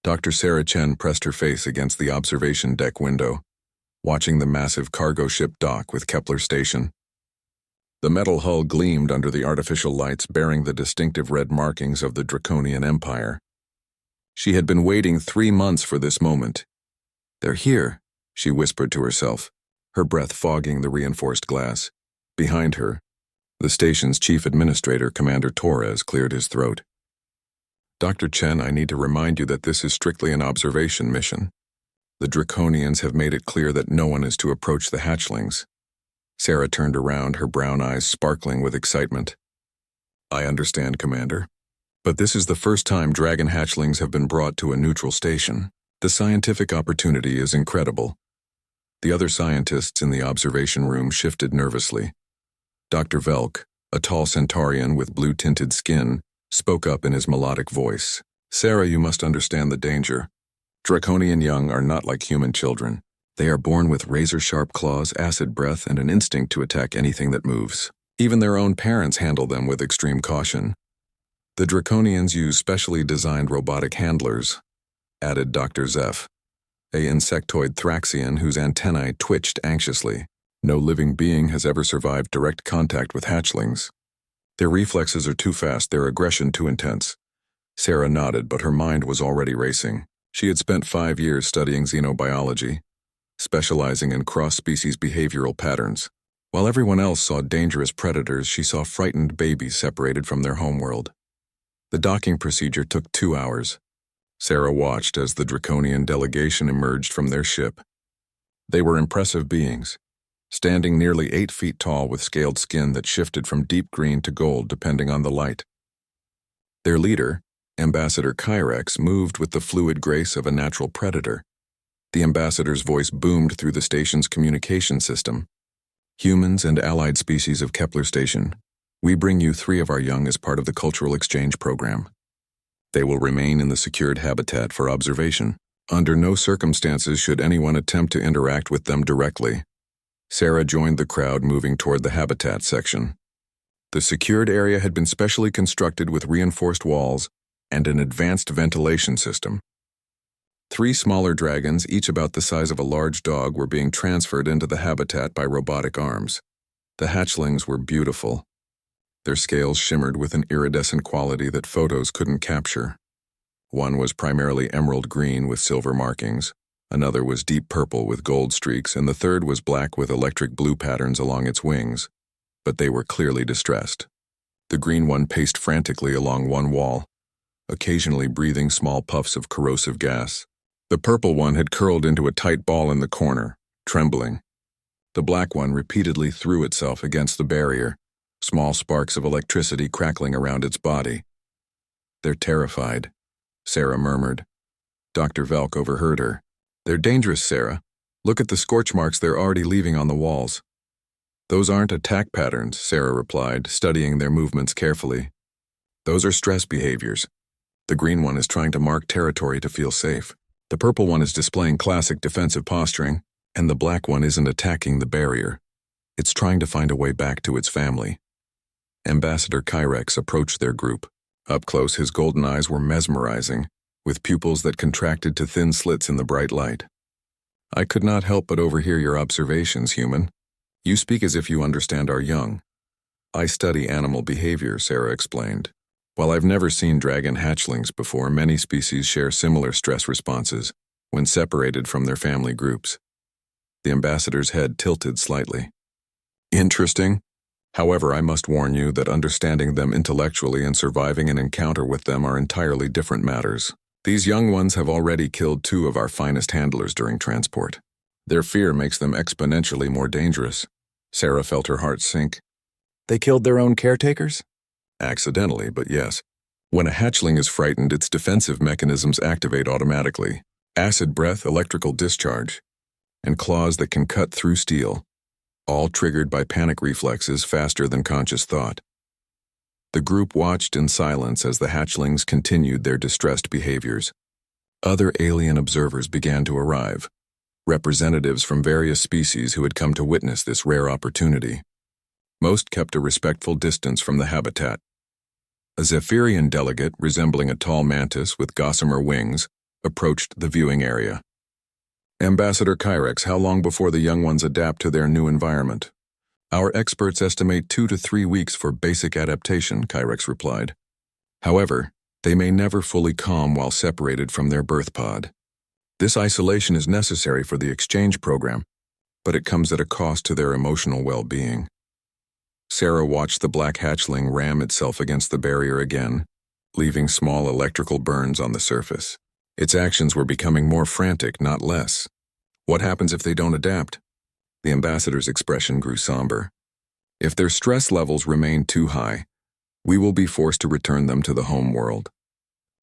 Dr. Sarah Chen pressed her face against the observation deck window, watching the massive cargo ship dock with Kepler Station. The metal hull gleamed under the artificial lights bearing the distinctive red markings of the Draconian Empire. She had been waiting 3 months for this moment. "They're here," she whispered to herself, her breath fogging the reinforced glass. Behind her, the station's chief administrator, Commander Torres, cleared his throat. "Dr. Chen, I need to remind you that this is strictly an observation mission. The Draconians have made it clear that no one is to approach the hatchlings." Sarah turned around, her brown eyes sparkling with excitement. "I understand, Commander. But this is the first time dragon hatchlings have been brought to a neutral station. The scientific opportunity is incredible." The other scientists in the observation room shifted nervously. Dr. Velk, a tall centaurian with blue-tinted skin, spoke up in his melodic voice. "Sarah, you must understand the danger. Draconian young are not like human children. They are born with razor-sharp claws, acid breath, and an instinct to attack anything that moves. Even their own parents handle them with extreme caution. The Draconians use specially designed robotic handlers," added Dr. Zeph, a insectoid Thraxian whose antennae twitched anxiously. "No living being has ever survived direct contact with hatchlings. Their reflexes are too fast, their aggression too intense." Sarah nodded, but her mind was already racing. She had spent 5 years studying xenobiology, specializing in cross-species behavioral patterns. While everyone else saw dangerous predators, she saw frightened babies separated from their homeworld. The docking procedure took 2 hours. Sarah watched as the Draconian delegation emerged from their ship. They were impressive beings, standing nearly 8 feet tall with scaled skin that shifted from deep green to gold depending on the light. Their leader, Ambassador Kyrex, moved with the fluid grace of a natural predator. The ambassador's voice boomed through the station's communication system. "Humans and allied species of Kepler Station, we bring you 3 of our young as part of the cultural exchange program. They will remain in the secured habitat for observation. Under no circumstances should anyone attempt to interact with them directly." Sarah joined the crowd moving toward the habitat section. The secured area had been specially constructed with reinforced walls and an advanced ventilation system. 3 smaller dragons, each about the size of a large dog, were being transferred into the habitat by robotic arms. The hatchlings were beautiful. Their scales shimmered with an iridescent quality that photos couldn't capture. One was primarily emerald green with silver markings, another was deep purple with gold streaks, and the third was black with electric blue patterns along its wings. But they were clearly distressed. The green one paced frantically along one wall, occasionally breathing small puffs of corrosive gas. The purple one had curled into a tight ball in the corner, trembling. The black one repeatedly threw itself against the barrier, small sparks of electricity crackling around its body. "They're terrified," Sarah murmured. Dr. Velk overheard her. "They're dangerous, Sarah. Look at the scorch marks they're already leaving on the walls." "Those aren't attack patterns," Sarah replied, studying their movements carefully. "Those are stress behaviors. The green one is trying to mark territory to feel safe. The purple one is displaying classic defensive posturing, and the black one isn't attacking the barrier. It's trying to find a way back to its family." Ambassador Kyrex approached their group. Up close, his golden eyes were mesmerizing, with pupils that contracted to thin slits in the bright light. "I could not help but overhear your observations, human. You speak as if you understand our young." "I study animal behavior," Sarah explained. "While I've never seen dragon hatchlings before, many species share similar stress responses when separated from their family groups." The ambassador's head tilted slightly. "Interesting. However, I must warn you that understanding them intellectually and surviving an encounter with them are entirely different matters. These young ones have already killed 2 of our finest handlers during transport. Their fear makes them exponentially more dangerous." Sarah felt her heart sink. "They killed their own caretakers?" "Accidentally, but yes. When a hatchling is frightened, its defensive mechanisms activate automatically. Acid breath, electrical discharge, and claws that can cut through steel, all triggered by panic reflexes faster than conscious thought." The group watched in silence as the hatchlings continued their distressed behaviors. Other alien observers began to arrive, representatives from various species who had come to witness this rare opportunity. Most kept a respectful distance from the habitat. A Zephyrian delegate, resembling a tall mantis with gossamer wings, approached the viewing area. Ambassador Kyrex, how long before the young ones adapt to their new environment? Our experts estimate 2 to 3 weeks for basic adaptation, Kyrex replied. However, they may never fully calm while separated from their birth pod. This isolation is necessary for the exchange program, but it comes at a cost to their emotional well-being. Sarah watched the black hatchling ram itself against the barrier again, leaving small electrical burns on the surface. Its actions were becoming more frantic, not less. What happens if they don't adapt? The ambassador's expression grew somber. If their stress levels remain too high, we will be forced to return them to the home world.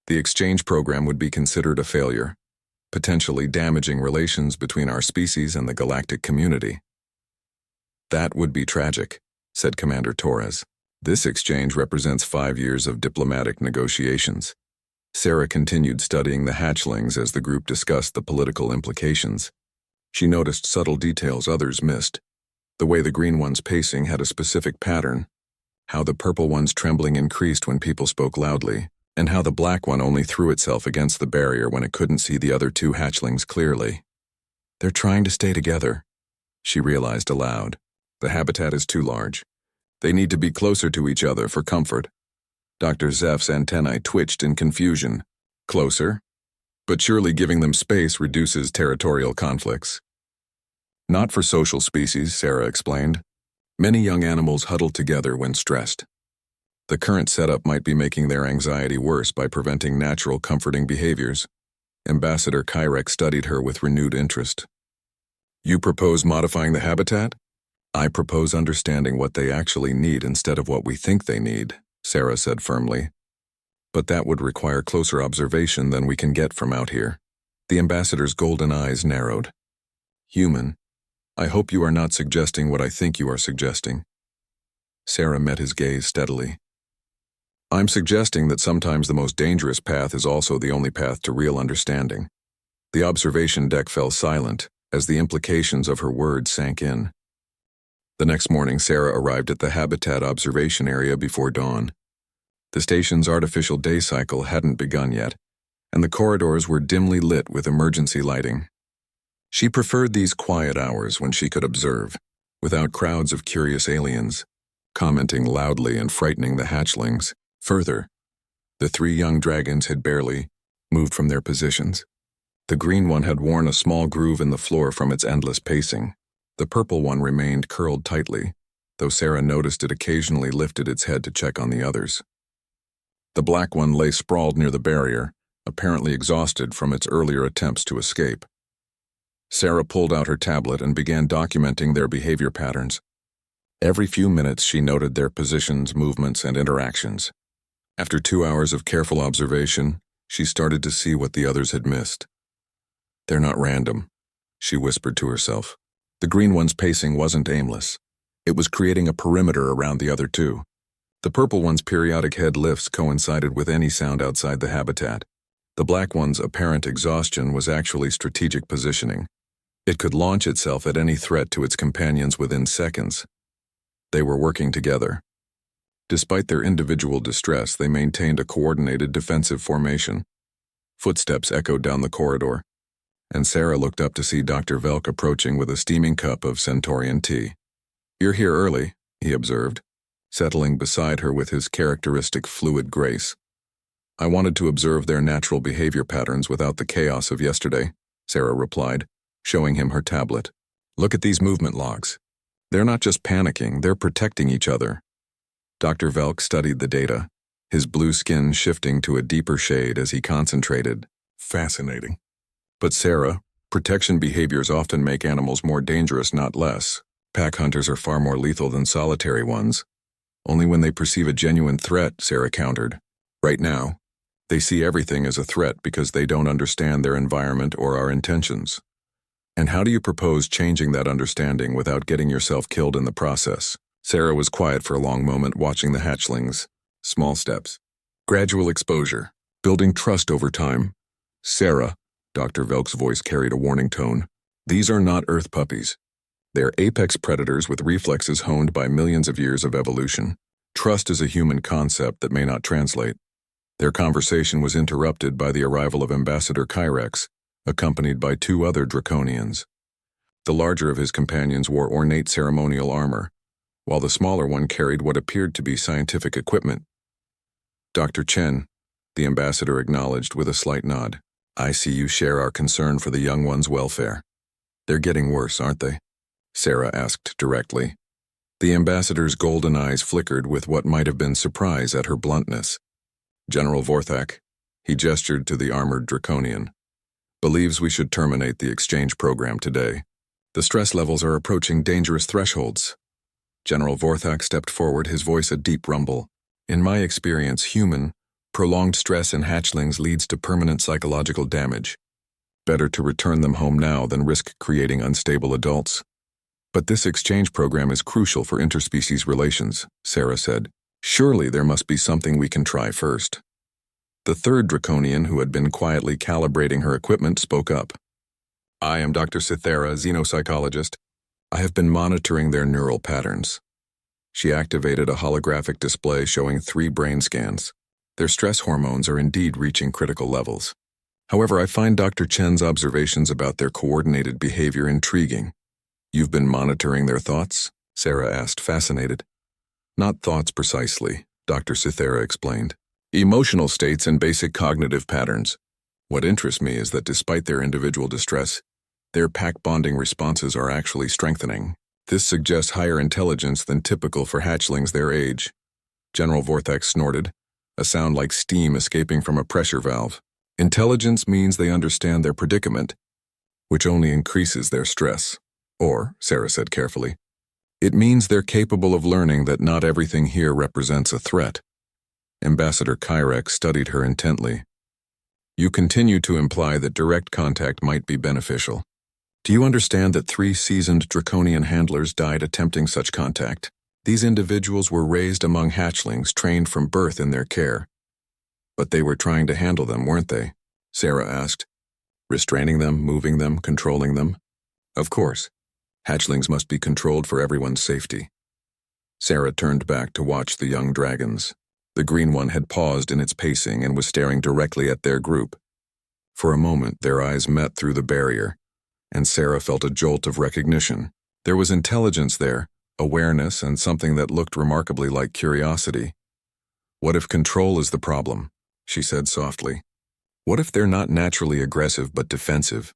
The exchange program would be considered a failure, potentially damaging relations between our species and the galactic community. That would be tragic, said Commander Torres. This exchange represents 5 years of diplomatic negotiations. Sarah continued studying the hatchlings as the group discussed the political implications. She noticed subtle details others missed. The way the green one's pacing had a specific pattern, how the purple one's trembling increased when people spoke loudly, and how the black one only threw itself against the barrier when it couldn't see the other 2 hatchlings clearly. They're trying to stay together, she realized aloud. The habitat is too large. They need to be closer to each other for comfort. Dr. Zeph's antennae twitched in confusion. Closer? But surely giving them space reduces territorial conflicts. Not for social species, Sarah explained. Many young animals huddle together when stressed. The current setup might be making their anxiety worse by preventing natural comforting behaviors. Ambassador Kyrex studied her with renewed interest. You propose modifying the habitat? I propose understanding what they actually need instead of what we think they need, Sarah said firmly. But that would require closer observation than we can get from out here. The ambassador's golden eyes narrowed. Human, I hope you are not suggesting what I think you are suggesting. Sarah met his gaze steadily. I'm suggesting that sometimes the most dangerous path is also the only path to real understanding. The observation deck fell silent as the implications of her words sank in. The next morning, Sarah arrived at the habitat observation area before dawn. The station's artificial day cycle hadn't begun yet, and the corridors were dimly lit with emergency lighting. She preferred these quiet hours when she could observe, without crowds of curious aliens, commenting loudly and frightening the hatchlings. Further, the 3 young dragons had barely moved from their positions. The green one had worn a small groove in the floor from its endless pacing. The purple one remained curled tightly, though Sarah noticed it occasionally lifted its head to check on the others. The black one lay sprawled near the barrier, apparently exhausted from its earlier attempts to escape. Sarah pulled out her tablet and began documenting their behavior patterns. Every few minutes she noted their positions, movements, and interactions. After 2 hours of careful observation, she started to see what the others had missed. They're not random, she whispered to herself. The green one's pacing wasn't aimless. It was creating a perimeter around the other 2. The purple one's periodic head lifts coincided with any sound outside the habitat. The black one's apparent exhaustion was actually strategic positioning. It could launch itself at any threat to its companions within seconds. They were working together. Despite their individual distress, they maintained a coordinated defensive formation. Footsteps echoed down the corridor, and Sarah looked up to see Dr. Velk approaching with a steaming cup of Centaurian tea. You're here early, he observed, settling beside her with his characteristic fluid grace. I wanted to observe their natural behavior patterns without the chaos of yesterday, Sarah replied, showing him her tablet. Look at these movement logs. They're not just panicking, they're protecting each other. Dr. Velk studied the data, his blue skin shifting to a deeper shade as he concentrated. Fascinating. But Sarah, protection behaviors often make animals more dangerous, not less. Pack hunters are far more lethal than solitary ones. Only when they perceive a genuine threat, Sarah countered. Right now, they see everything as a threat because they don't understand their environment or our intentions. And how do you propose changing that understanding without getting yourself killed in the process? Sarah was quiet for a long moment, watching the hatchlings. Small steps. Gradual exposure. Building trust over time. Sarah, Dr. Velk's voice carried a warning tone. These are not Earth puppies. They're apex predators with reflexes honed by millions of years of evolution. Trust is a human concept that may not translate. Their conversation was interrupted by the arrival of Ambassador Kyrex, accompanied by two other Draconians. The larger of his companions wore ornate ceremonial armor, while the smaller one carried what appeared to be scientific equipment. "Dr. Chen," the ambassador acknowledged with a slight nod. "I see you share our concern for the young one's welfare. They're getting worse, aren't they?" Sarah asked directly. The ambassador's golden eyes flickered with what might have been surprise at her bluntness. "General Vorthak," he gestured to the armored Draconian, "believes we should terminate the exchange program today. The stress levels are approaching dangerous thresholds." General Vorthak stepped forward, his voice a deep rumble. "In my experience, prolonged stress in hatchlings leads to permanent psychological damage. Better to return them home now than risk creating unstable adults." "But this exchange program is crucial for interspecies relations," Sarah said. "Surely there must be something we can try first." The third Draconian, who had been quietly calibrating her equipment, spoke up. "I am Dr. Cythera, xenopsychologist. I have been monitoring their neural patterns." She activated a holographic display showing 3 brain scans. Their stress hormones are indeed reaching critical levels. However, I find Dr. Chen's observations about their coordinated behavior intriguing. "You've been monitoring their thoughts?" Sarah asked, fascinated. "Not thoughts precisely," Dr. Cythera explained. "Emotional states and basic cognitive patterns. What interests me is that despite their individual distress, their pack bonding responses are actually strengthening. This suggests higher intelligence than typical for hatchlings their age." General Vorthak snorted, a sound like steam escaping from a pressure valve. "Intelligence means they understand their predicament, which only increases their stress. Or," Sarah said carefully, "it means they're capable of learning that not everything here represents a threat." Ambassador Kyrex studied her intently. "You continue to imply that direct contact might be beneficial. Do you understand that 3 seasoned Draconian handlers died attempting such contact? These individuals were raised among hatchlings trained from birth in their care. But they were trying to handle them, weren't they?" Sarah asked. "Restraining them, moving them, controlling them?" "Of course. Hatchlings must be controlled for everyone's safety." Sarah turned back to watch the young dragons. The green one had paused in its pacing and was staring directly at their group. For a moment, their eyes met through the barrier, and Sarah felt a jolt of recognition. There was intelligence there, awareness, and something that looked remarkably like curiosity. "What if control is the problem?" she said softly. "What if they're not naturally aggressive but defensive?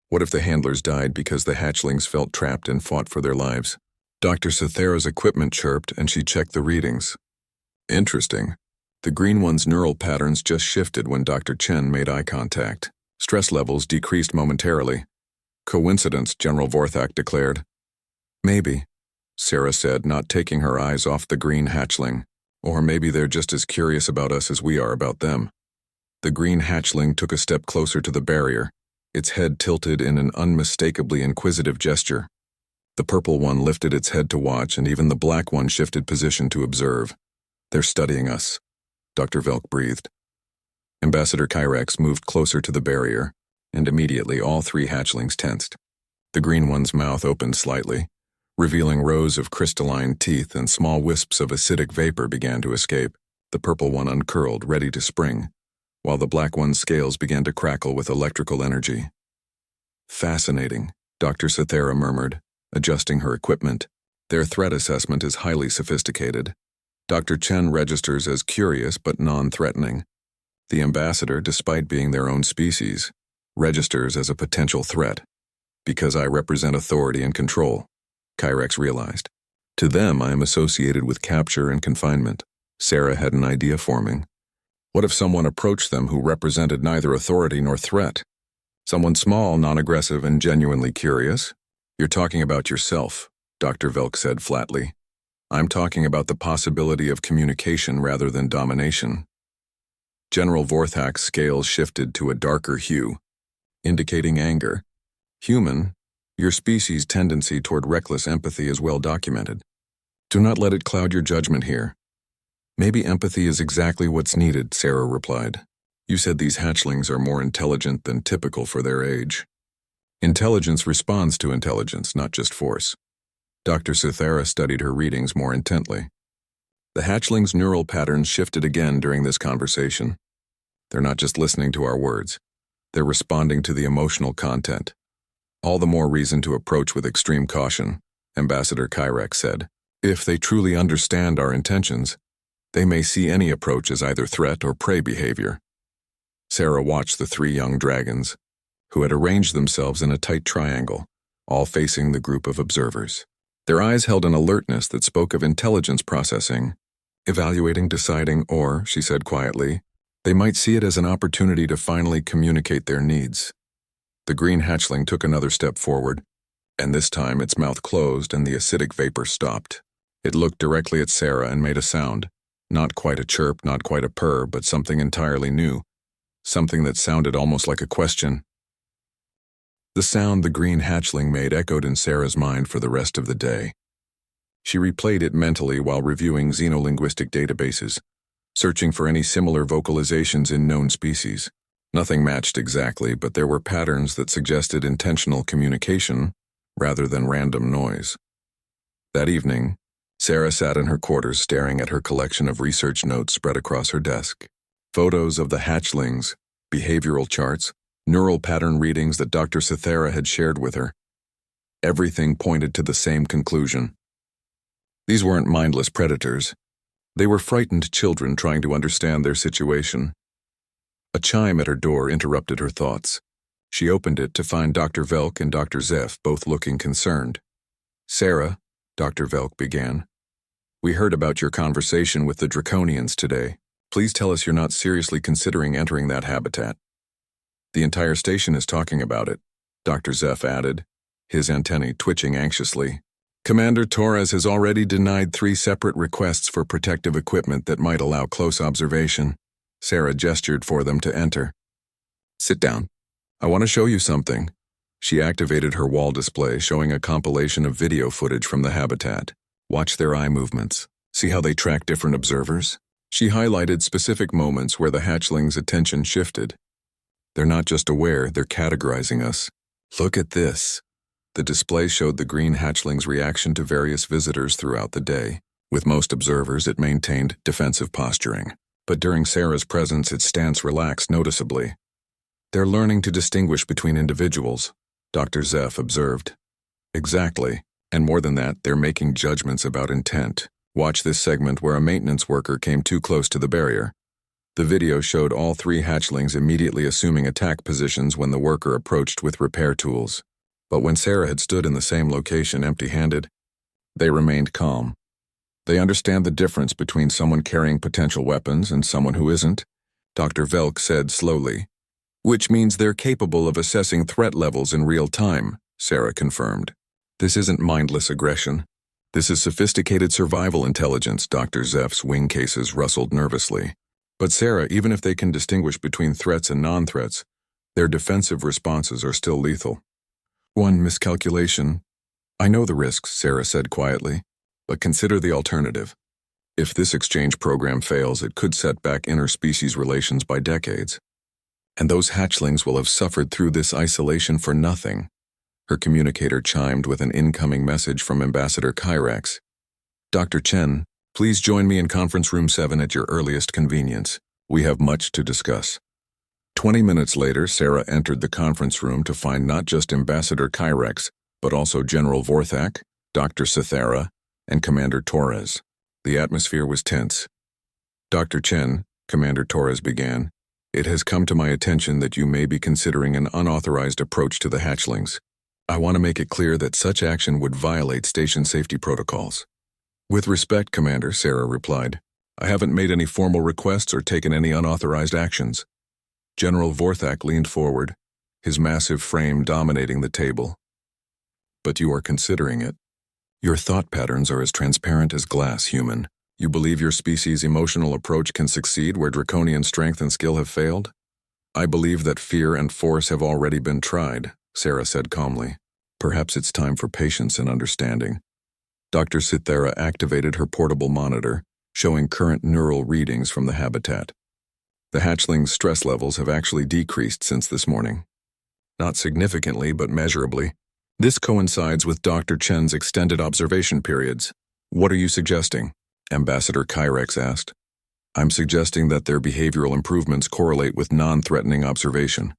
What if the handlers died because the hatchlings felt trapped and fought for their lives?" Dr. Cythera's equipment chirped and she checked the readings. "Interesting. The green one's neural patterns just shifted when Dr. Chen made eye contact. Stress levels decreased momentarily." "Coincidence," General Vorthak declared. "Maybe," Sarah said, not taking her eyes off the green hatchling. "Or maybe they're just as curious about us as we are about them." The green hatchling took a step closer to the barrier, its head tilted in an unmistakably inquisitive gesture. The purple one lifted its head to watch, and even the black one shifted position to observe. "They're studying us," Dr. Velk breathed. Ambassador Kyrex moved closer to the barrier, and immediately all 3 hatchlings tensed. The green one's mouth opened slightly, revealing rows of crystalline teeth, and small wisps of acidic vapor began to escape. The purple one uncurled, ready to spring, while the black one's scales began to crackle with electrical energy. "Fascinating," Dr. Cythera murmured, adjusting her equipment. "Their threat assessment is highly sophisticated. Dr. Chen registers as curious but non-threatening. The ambassador, despite being their own species, registers as a potential threat. Because I represent authority and control," Kyrex realized. "To them, I am associated with capture and confinement." Sarah had an idea forming. What if someone approached them who represented neither authority nor threat? Someone small, non-aggressive, and genuinely curious? "You're talking about yourself," Dr. Velk said flatly. "I'm talking about the possibility of communication rather than domination." General Vorthak's scales shifted to a darker hue, indicating anger. "Human, your species' tendency toward reckless empathy is well documented. Do not let it cloud your judgment here." "Maybe empathy is exactly what's needed," Sarah replied. "You said these hatchlings are more intelligent than typical for their age." "Intelligence responds to intelligence, not just force." Dr. Cythera studied her readings more intently. The hatchling's neural patterns shifted again during this conversation. They're not just listening to our words. They're responding to the emotional content. All the more reason to approach with extreme caution, Ambassador Kyrex said. If they truly understand our intentions, they may see any approach as either threat or prey behavior. Sarah watched the three young dragons, who had arranged themselves in a tight triangle, all facing the group of observers. Their eyes held an alertness that spoke of intelligence processing, evaluating, deciding, or, she said quietly, they might see it as an opportunity to finally communicate their needs. The green hatchling took another step forward, and this time its mouth closed and the acidic vapor stopped. It looked directly at Sarah and made a sound, not quite a chirp, not quite a purr, but something entirely new, something that sounded almost like a question. The sound the green hatchling made echoed in Sarah's mind for the rest of the day. She replayed it mentally while reviewing xenolinguistic databases, searching for any similar vocalizations in known species. Nothing matched exactly, but there were patterns that suggested intentional communication rather than random noise. That evening, Sarah sat in her quarters staring at her collection of research notes spread across her desk. Photos of the hatchlings, behavioral charts, neural pattern readings that Dr. Cythera had shared with her. Everything pointed to the same conclusion. These weren't mindless predators. They were frightened children trying to understand their situation. A chime at her door interrupted her thoughts. She opened it to find Dr. Velk and Dr. Zeph both looking concerned. Sarah, Dr. Velk began, we heard about your conversation with the Draconians today. Please tell us you're not seriously considering entering that habitat. The entire station is talking about it, Dr. Zeph added, his antennae twitching anxiously. Commander Torres has already denied 3 separate requests for protective equipment that might allow close observation. Sarah gestured for them to enter. Sit down. I want to show you something. She activated her wall display, showing a compilation of video footage from the habitat. Watch their eye movements. See how they track different observers? She highlighted specific moments where the hatchling's attention shifted. They're not just aware, they're categorizing us. Look at this. The display showed the green hatchling's reaction to various visitors throughout the day. With most observers, it maintained defensive posturing. But during Sarah's presence, its stance relaxed noticeably. They're learning to distinguish between individuals, Dr. Zeph observed. Exactly. And more than that, they're making judgments about intent. Watch this segment where a maintenance worker came too close to the barrier. The video showed all 3 hatchlings immediately assuming attack positions when the worker approached with repair tools. But when Sarah had stood in the same location empty-handed, they remained calm. They understand the difference between someone carrying potential weapons and someone who isn't, Dr. Velk said slowly. Which means they're capable of assessing threat levels in real time, Sarah confirmed. This isn't mindless aggression. This is sophisticated survival intelligence, Dr. Zeph's wing cases rustled nervously. But Sarah, even if they can distinguish between threats and non-threats, their defensive responses are still lethal. One miscalculation. I know the risks, Sarah said quietly, but consider the alternative. If this exchange program fails, it could set back interspecies relations by decades. And those hatchlings will have suffered through this isolation for nothing. Her communicator chimed with an incoming message from Ambassador Kyrex. Dr. Chen, please join me in conference room 7 at your earliest convenience. We have much to discuss. 20 minutes later, Sarah entered the conference room to find not just Ambassador Kyrex, but also General Vorthak, Dr. Cythera, and Commander Torres. The atmosphere was tense. Dr. Chen, Commander Torres began, it has come to my attention that you may be considering an unauthorized approach to the hatchlings. I want to make it clear that such action would violate station safety protocols. With respect, Commander, Sarah replied. I haven't made any formal requests or taken any unauthorized actions. General Vorthak leaned forward, his massive frame dominating the table. But you are considering it. Your thought patterns are as transparent as glass, human. You believe your species' emotional approach can succeed where draconian strength and skill have failed? I believe that fear and force have already been tried, Sarah said calmly. Perhaps it's time for patience and understanding. Dr. Cythera activated her portable monitor, showing current neural readings from the habitat. The hatchling's stress levels have actually decreased since this morning. Not significantly, but measurably. This coincides with Dr. Chen's extended observation periods. What are you suggesting? Ambassador Kyrex asked. I'm suggesting that their behavioral improvements correlate with non-threatening observation.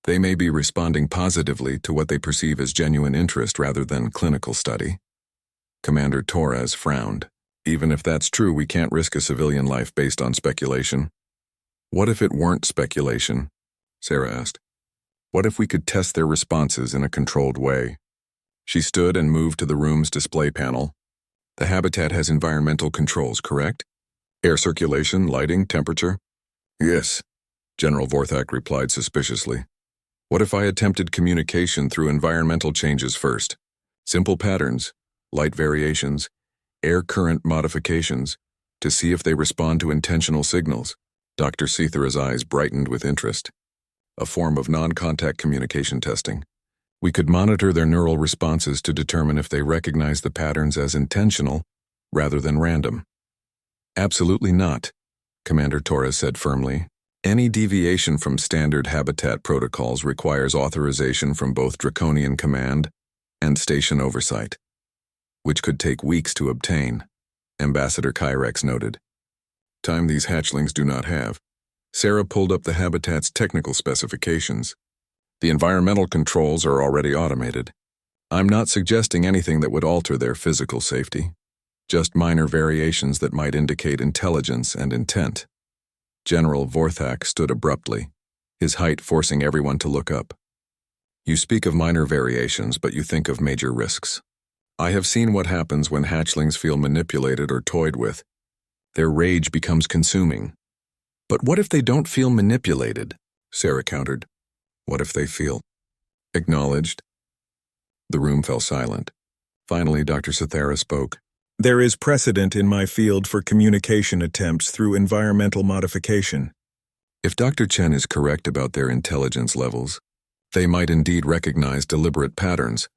They may be responding positively to what they perceive as genuine interest rather than clinical study. Commander Torres frowned. Even if that's true, we can't risk a civilian life based on speculation. What if it weren't speculation? Sarah asked. What if we could test their responses in a controlled way? She stood and moved to the room's display panel. The habitat has environmental controls, correct? Air circulation, lighting, temperature? Yes, General Vorthak replied suspiciously. What if I attempted communication through environmental changes first? Simple patterns, light variations, air current modifications, to see if they respond to intentional signals. Dr. Cethera's eyes brightened with interest. A form of non-contact communication testing. We could monitor their neural responses to determine if they recognize the patterns as intentional rather than random. Absolutely not, Commander Torres said firmly. Any deviation from standard habitat protocols requires authorization from both Draconian Command and Station Oversight, which could take weeks to obtain, Ambassador Kyrex noted. Time these hatchlings do not have. Sarah pulled up the habitat's technical specifications. The environmental controls are already automated. I'm not suggesting anything that would alter their physical safety, just minor variations that might indicate intelligence and intent. General Vorthak stood abruptly, his height forcing everyone to look up. You speak of minor variations, but you think of major risks. I have seen what happens when hatchlings feel manipulated or toyed with. Their rage becomes consuming. But what if they don't feel manipulated? Sarah countered. What if they feel acknowledged? The room fell silent. Finally, Dr. Cethera spoke. There is precedent in my field for communication attempts through environmental modification. If Dr. Chen is correct about their intelligence levels, they might indeed recognize deliberate patterns.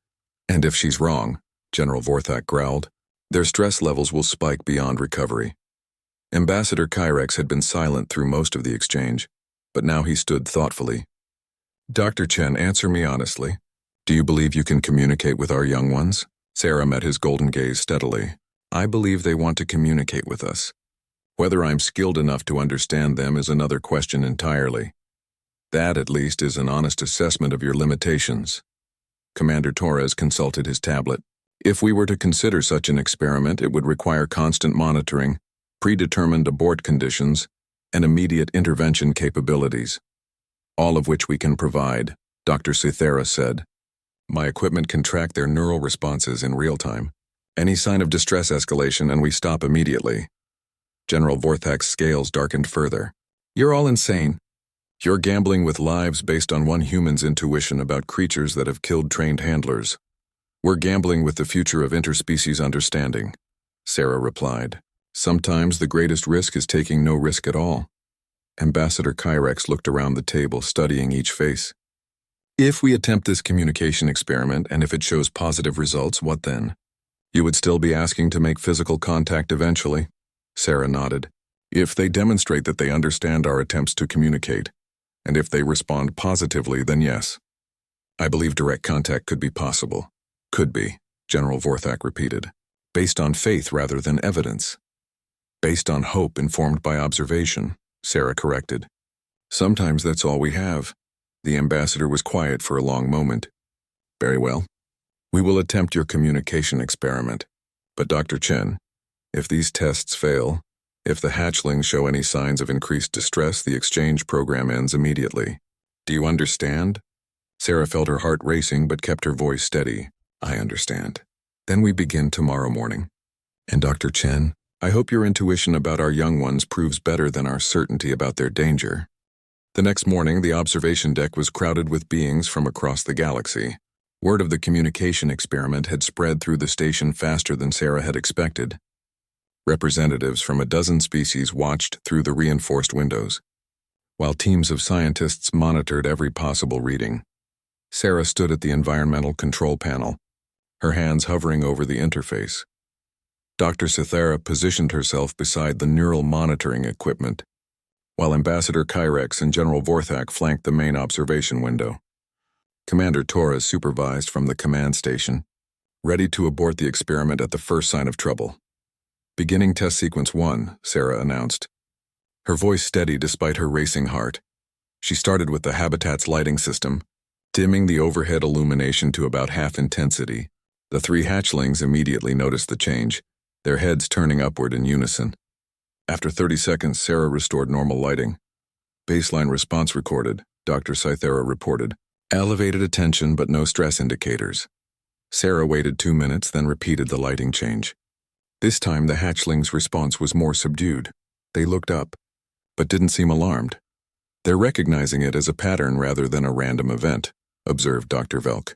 And if she's wrong, General Vorthak growled, their stress levels will spike beyond recovery. Ambassador Kyrex had been silent through most of the exchange, but now he stood thoughtfully. Dr. Chen, answer me honestly. Do you believe you can communicate with our young ones? Sarah met his golden gaze steadily. I believe they want to communicate with us. Whether I'm skilled enough to understand them is another question entirely. That, at least, is an honest assessment of your limitations. Commander Torres consulted his tablet. If we were to consider such an experiment, it would require constant monitoring, predetermined abort conditions, and immediate intervention capabilities. All of which we can provide, Dr. Cethera said. My equipment can track their neural responses in real time. Any sign of distress escalation and we stop immediately. General Vorthak's scales darkened further. You're all insane. You're gambling with lives based on one human's intuition about creatures that have killed trained handlers. We're gambling with the future of interspecies understanding, Sarah replied. Sometimes the greatest risk is taking no risk at all. Ambassador Kyrex looked around the table, studying each face. If we attempt this communication experiment, and if it shows positive results, what then? You would still be asking to make physical contact eventually? Sarah nodded. If they demonstrate that they understand our attempts to communicate, and if they respond positively, then yes. I believe direct contact could be possible. Could be, General Vorthak repeated. Based on faith rather than evidence. Based on hope informed by observation, Sarah corrected. Sometimes that's all we have. The ambassador was quiet for a long moment. Very well. We will attempt your communication experiment. But Dr. Chen, if these tests fail, if the hatchlings show any signs of increased distress, the exchange program ends immediately. Do you understand? Sarah felt her heart racing but kept her voice steady. I understand. Then we begin tomorrow morning. And Dr. Chen, I hope your intuition about our young ones proves better than our certainty about their danger. The next morning, the observation deck was crowded with beings from across the galaxy. Word of the communication experiment had spread through the station faster than Sarah had expected. Representatives from a dozen species watched through the reinforced windows, while teams of scientists monitored every possible reading. Sarah stood at the environmental control panel, her hands hovering over the interface. Dr. Cethera positioned herself beside the neural monitoring equipment, while Ambassador Kyrex and General Vorthak flanked the main observation window. Commander Torres supervised from the command station, ready to abort the experiment at the first sign of trouble. Beginning test sequence 1, Sarah announced. her voice steady despite her racing heart. She started with the habitat's lighting system, dimming the overhead illumination to about half intensity. The three hatchlings immediately noticed the change, their heads turning upward in unison. After 30 seconds, Sarah restored normal lighting. Baseline response recorded, Dr. Sci-Fi reported. Elevated attention but no stress indicators. Sarah waited 2 minutes, then repeated the lighting change. This time the hatchlings' response was more subdued. They looked up, but didn't seem alarmed. They're recognizing it as a pattern rather than a random event, observed Dr. Velk.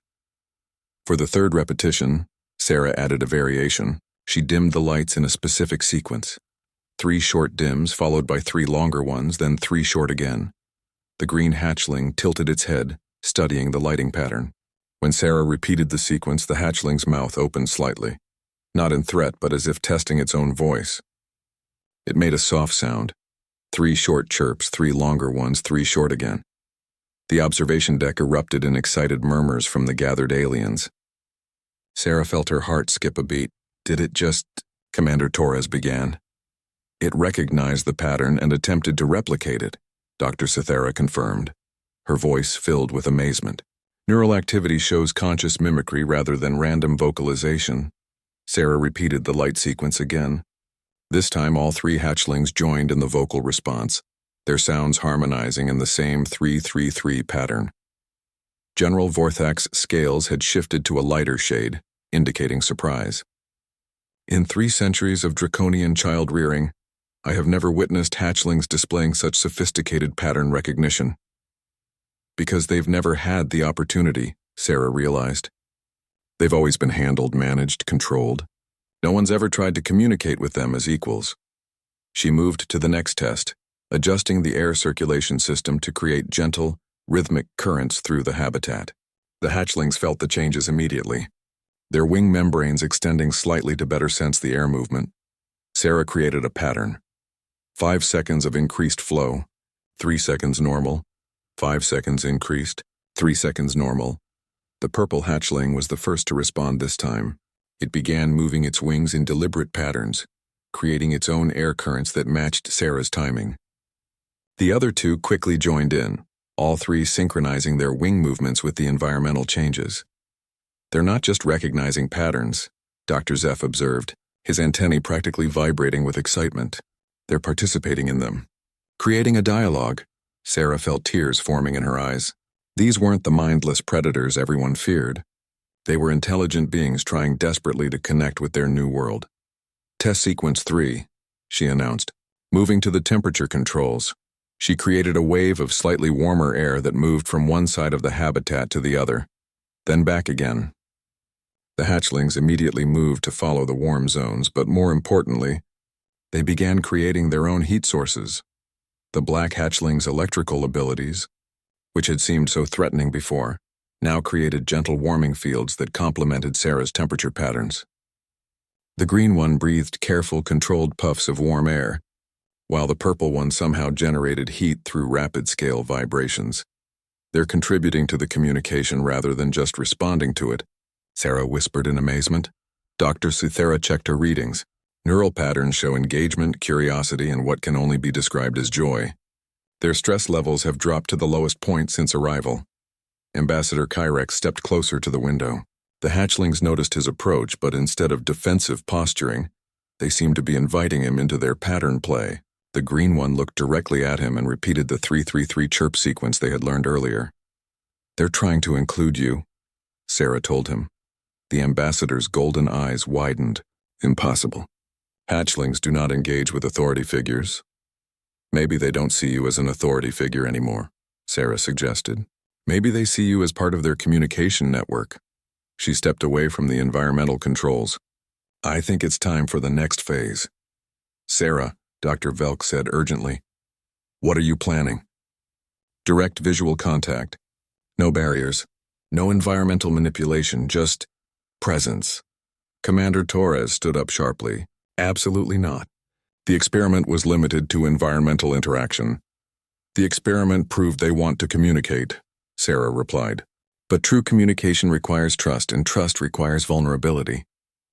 For the third repetition, Sarah added a variation. She dimmed the lights in a specific sequence. 3 short dims followed by 3 longer ones, then 3 short again. The green hatchling tilted its head, studying the lighting pattern. When Sarah repeated the sequence, the hatchling's mouth opened slightly, not in threat but as if testing its own voice. It made a soft sound. 3 short chirps, 3 longer ones, 3 short again. The observation deck erupted in excited murmurs from the gathered aliens. Sarah felt her heart skip a beat. Did it just... Commander Torres began. It recognized the pattern and attempted to replicate it, Dr. Cythera confirmed, her voice filled with amazement. Neural activity shows conscious mimicry rather than random vocalization. Sarah repeated the light sequence again. This time all 3 hatchlings joined in the vocal response, their sounds harmonizing in the same 3-3-3 pattern. General Vorthak's scales had shifted to a lighter shade, indicating surprise. In 3 centuries of draconian child-rearing, I have never witnessed hatchlings displaying such sophisticated pattern recognition. Because they've never had the opportunity, Sarah realized. They've always been handled, managed, controlled. No one's ever tried to communicate with them as equals. She moved to the next test, adjusting the air circulation system to create gentle, rhythmic currents through the habitat. The hatchlings felt the changes immediately, their wing membranes extending slightly to better sense the air movement. Sarah created a pattern. 5 seconds of increased flow, 3 seconds normal, 5 seconds increased, 3 seconds normal. The purple hatchling was the first to respond this time. It began moving its wings in deliberate patterns, creating its own air currents that matched Sarah's timing. The other 2 quickly joined in, all 3 synchronizing their wing movements with the environmental changes. They're not just recognizing patterns, Dr. Zeff observed, his antennae practically vibrating with excitement. They're participating in them, creating a dialogue. Sarah felt tears forming in her eyes. These weren't the mindless predators everyone feared. They were intelligent beings trying desperately to connect with their new world. Test sequence 3, she announced. Moving to the temperature controls, she created a wave of slightly warmer air that moved from one side of the habitat to the other, then back again. The hatchlings immediately moved to follow the warm zones, but more importantly, they began creating their own heat sources. The black hatchling's electrical abilities, which had seemed so threatening before, now created gentle warming fields that complemented Sarah's temperature patterns. The green one breathed careful, controlled puffs of warm air, while the purple one somehow generated heat through rapid-scale vibrations. They're contributing to the communication rather than just responding to it, Sarah whispered in amazement. Dr. Cythera checked her readings. Neural patterns show engagement, curiosity, and what can only be described as joy. Their stress levels have dropped to the lowest point since arrival. Ambassador Kyrex stepped closer to the window. The hatchlings noticed his approach, but instead of defensive posturing, they seemed to be inviting him into their pattern play. The green one looked directly at him and repeated the 3-3-3 chirp sequence they had learned earlier. They're trying to include you, Sarah told him. The ambassador's golden eyes widened. Impossible. Hatchlings do not engage with authority figures. Maybe they don't see you as an authority figure anymore, Sarah suggested. Maybe they see you as part of their communication network. She stepped away from the environmental controls. I think it's time for the next phase. Sarah, Dr. Velk said urgently. What are you planning? Direct visual contact. No barriers. No environmental manipulation, just presence. Commander Torres stood up sharply. Absolutely not. The experiment was limited to environmental interaction. The experiment proved they want to communicate, Sarah replied. But true communication requires trust, and trust requires vulnerability.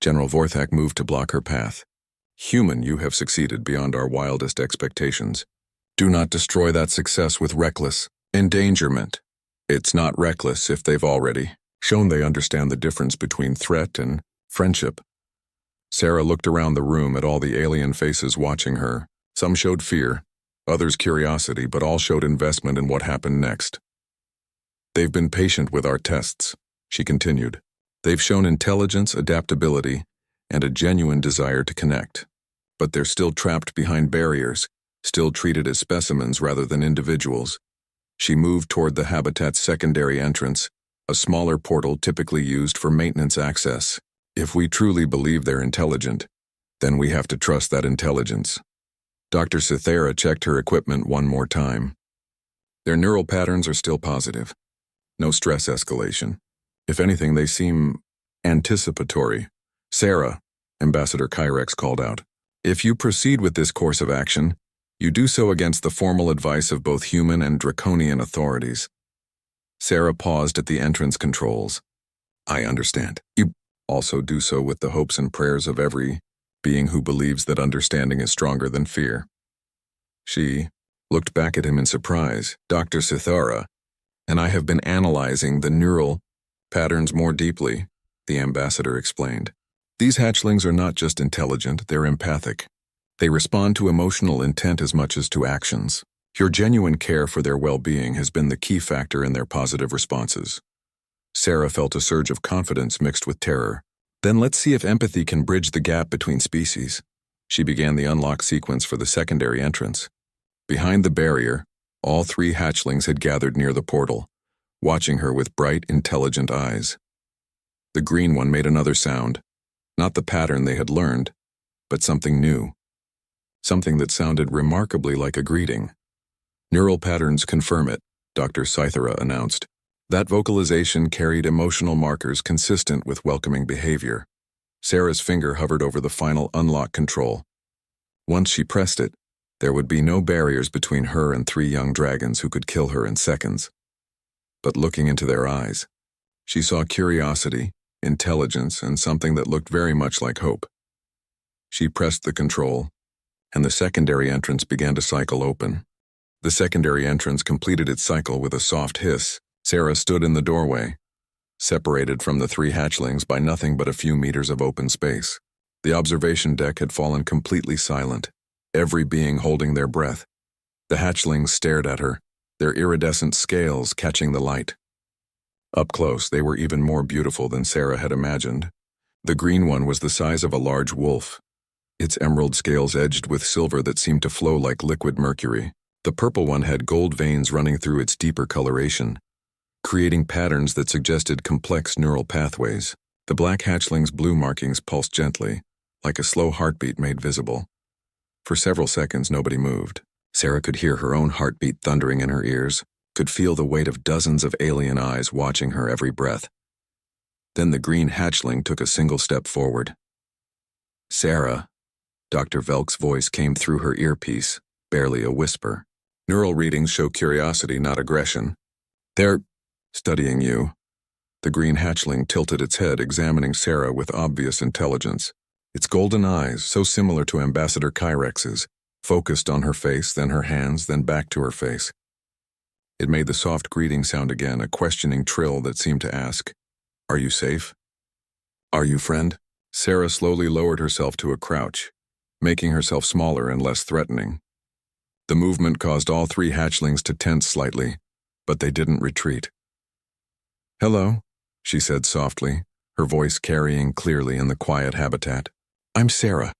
General Vorthak moved to block her path. Human, you have succeeded beyond our wildest expectations. Do not destroy that success with reckless endangerment. It's not reckless if they've already shown they understand the difference between threat and friendship. Sarah looked around the room at all the alien faces watching her. Some showed fear, others curiosity, but all showed investment in what happened next. They've been patient with our tests, she continued. They've shown intelligence, adaptability, and a genuine desire to connect. But they're still trapped behind barriers, still treated as specimens rather than individuals. She moved toward the habitat's secondary entrance, a smaller portal typically used for maintenance access. If we truly believe they're intelligent, then we have to trust that intelligence. Dr. Cythera checked her equipment one more time. Their neural patterns are still positive. No stress escalation. If anything, they seem anticipatory. Sarah, Ambassador Kyrex called out, if you proceed with this course of action, you do so against the formal advice of both human and draconian authorities. Sarah paused at the entrance controls. I understand. You also do so with the hopes and prayers of every being who believes that understanding is stronger than fear. She looked back at him in surprise. Dr. Cythera, and I have been analyzing the neural patterns more deeply, the ambassador explained. These hatchlings are not just intelligent, they're empathic. They respond to emotional intent as much as to actions. Your genuine care for their well-being has been the key factor in their positive responses. Sarah felt a surge of confidence mixed with terror. Then let's see if empathy can bridge the gap between species. She began the unlock sequence for the secondary entrance. Behind the barrier, all three hatchlings had gathered near the portal, watching her with bright, intelligent eyes. The green one made another sound, not the pattern they had learned, but something new. Something that sounded remarkably like a greeting. Neural patterns confirm it, Dr. Cythera announced. That vocalization carried emotional markers consistent with welcoming behavior. Sarah's finger hovered over the final unlock control. Once she pressed it, there would be no barriers between her and three young dragons who could kill her in seconds. But looking into their eyes, she saw curiosity, intelligence, and something that looked very much like hope. She pressed the control, and the secondary entrance began to cycle open. The secondary entrance completed its cycle with a soft hiss. Sarah stood in the doorway, separated from the three hatchlings by nothing but a few meters of open space. The observation deck had fallen completely silent, every being holding their breath. The hatchlings stared at her, their iridescent scales catching the light. Up close, they were even more beautiful than Sarah had imagined. The green one was the size of a large wolf, its emerald scales edged with silver that seemed to flow like liquid mercury. The purple one had gold veins running through its deeper coloration, creating patterns that suggested complex neural pathways. The black hatchling's blue markings pulsed gently, like a slow heartbeat made visible. For several seconds, nobody moved. Sarah could hear her own heartbeat thundering in her ears, could feel the weight of dozens of alien eyes watching her every breath. Then the green hatchling took a single step forward. Sarah, Dr. Velk's voice came through her earpiece, barely a whisper. Neural readings show curiosity, not aggression. They're studying you. The green hatchling tilted its head, examining Sarah with obvious intelligence. Its golden eyes, so similar to Ambassador Kyrex's, focused on her face, then her hands, then back to her face. It made the soft greeting sound again, a questioning trill that seemed to ask, Are you safe? Are you friend? Sarah slowly lowered herself to a crouch, making herself smaller and less threatening. The movement caused all three hatchlings to tense slightly, but they didn't retreat. Hello, she said softly, her voice carrying clearly in the quiet habitat. I'm Sarah.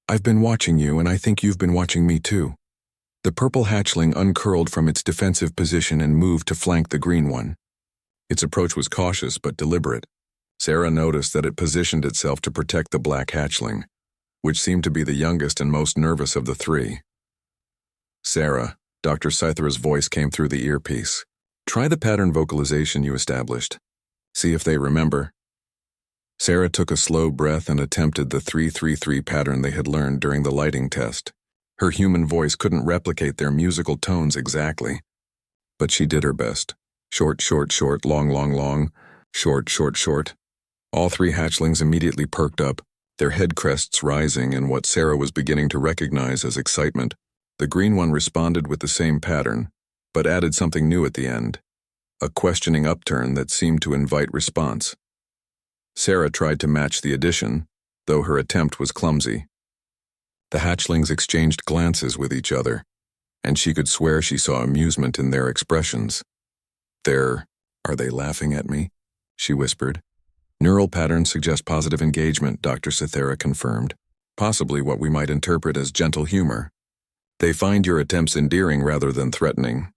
I've been watching you, and I think you've been watching me too. The purple hatchling uncurled from its defensive position and moved to flank the green one. Its approach was cautious but deliberate. Sarah noticed that it positioned itself to protect the black hatchling, which seemed to be the youngest and most nervous of the three. Sarah, Dr. Cythera's voice came through the earpiece. Try the pattern vocalization you established. See if they remember. Sarah took a slow breath and attempted the 3-3-3 pattern they had learned during the lighting test. Her human voice couldn't replicate their musical tones exactly, but she did her best. Short, short, short, long, long, long, short, short, short. All three hatchlings immediately perked up, their head crests rising in what Sarah was beginning to recognize as excitement. The green one responded with the same pattern, but added something new at the end, a questioning upturn that seemed to invite response. Sarah tried to match the addition, though her attempt was clumsy. The hatchlings exchanged glances with each other, and she could swear she saw amusement in their expressions. Are they laughing at me? She whispered. Neural patterns suggest positive engagement, Dr. Cythera confirmed, possibly what we might interpret as gentle humor. They find your attempts endearing rather than threatening.